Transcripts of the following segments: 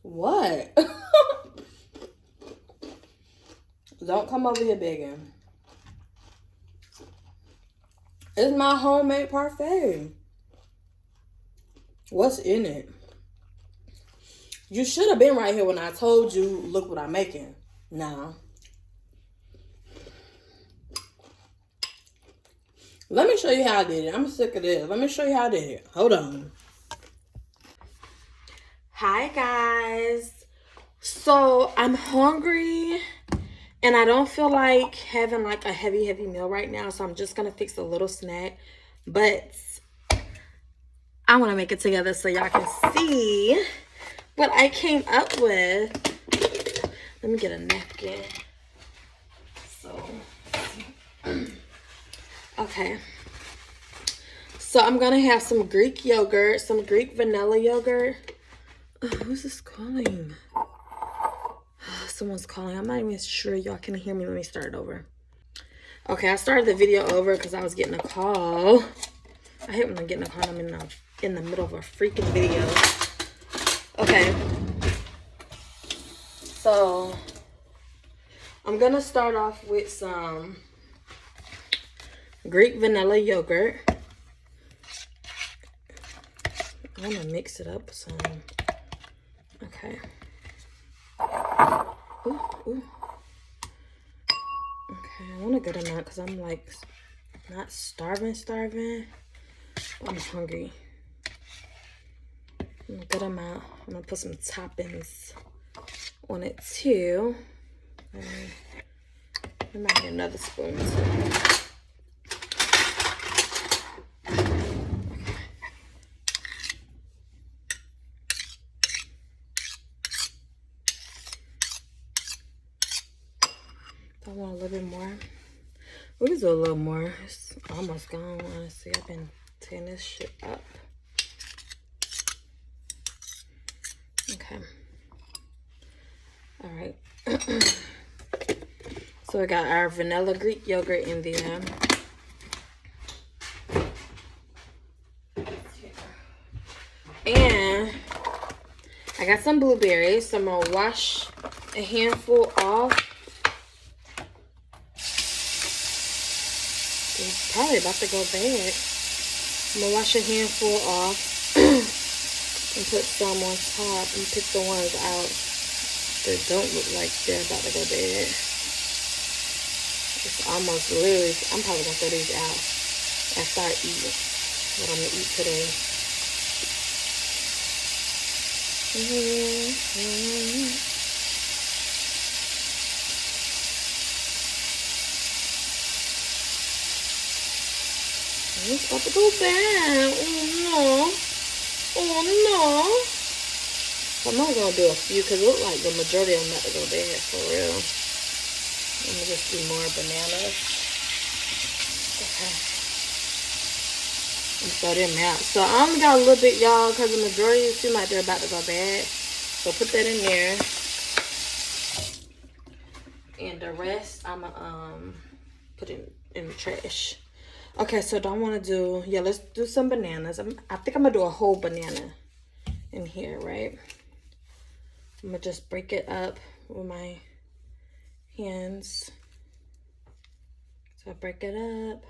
What? Don't come over here begging. It's my homemade parfait. What's in it? You should have been right here when I told you, look what I'm making. Nah. Let me show you how I did it. I'm sick of this. Let me show you how I did it. Hold on. Hi, guys. So, I'm hungry. And I don't feel like having like a heavy meal right now. So, I'm just going to fix a little snack. But I want to make it together so y'all can see what I came up with. Let me get a napkin. So, okay. So I'm gonna have some Greek yogurt, some Greek vanilla yogurt. Oh, who's this calling? Someone's calling. I'm not even sure y'all can hear me. Let me start it over. Okay, I started the video over because I was getting a call. I hate when I'm getting a call. I'm in the middle of a freaking video. Okay. So I'm gonna start off with some Greek vanilla yogurt. I want to mix it up with some. Okay. Ooh, ooh. Okay, I want a good amount because I'm like not starving, but I'm hungry. A good amount. I'm gonna put some toppings on it too. I might need another spoon too. I want a little bit more. We can do a little more. It's almost gone, honestly. I've been tearing this shit up. Okay. All right. So we got our vanilla Greek yogurt in there. And I got some blueberries. So I'm going to wash a handful off. It's probably about to go bad. I'm going to wash a handful off and put some on top and pick the ones out that don't look like they're about to go bad. It's almost literally, I'm probably going to throw these out after I eat what I'm going to eat today. It's about to go bad. Oh no. Oh no. So I'm not going to do a few because it looks like the majority of them about to go bad for real. Let me just do more bananas. Okay. And throw them out. So I only got a little bit, y'all, because the majority seem like they're about to go bad. So put that in there. And the rest, I'm going to put in the trash. Okay, so don't want to do, yeah, let's do some bananas. I think I'm going to do a whole banana in here, right? I'm going to just break it up with my hands. So I break it up.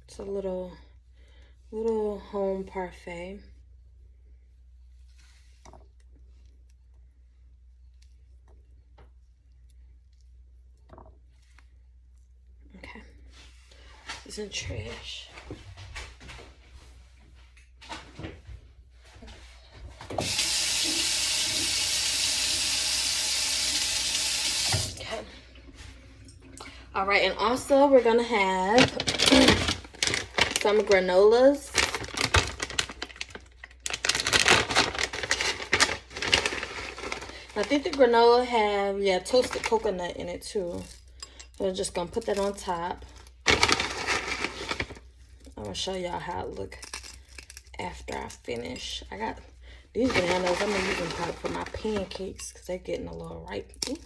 It's a little home parfait. Okay. It's in trash. Okay. All right, and also we're gonna have some granolas. I think the granola have, yeah, toasted coconut in it too. So I'm just gonna put that on top. I'm gonna show y'all how it look after I finish. I got these bananas. I'm gonna use them probably for my pancakes because they're getting a little ripe. Ooh,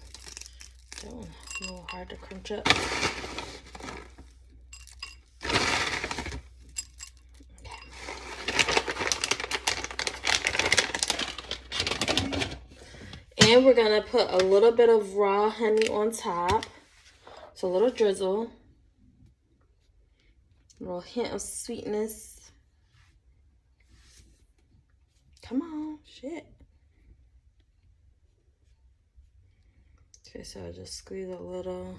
that one a little hard to crunch up. Okay. And we're going to put a little bit of raw honey on top. So a little drizzle. A little hint of sweetness. Come on, shit. Okay, so I just squeeze a little.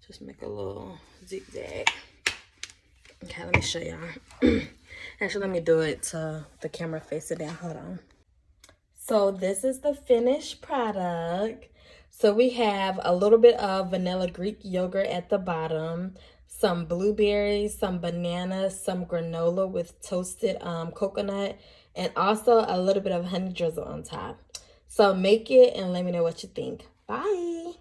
Just make a little zigzag. Okay, let me show y'all. Actually, let me do it to the camera face it down. Hold on. So this is the finished product. So we have a little bit of vanilla Greek yogurt at the bottom, some blueberries, some bananas, some granola with toasted coconut, and also a little bit of honey drizzle on top. So make it and let me know what you think. Bye.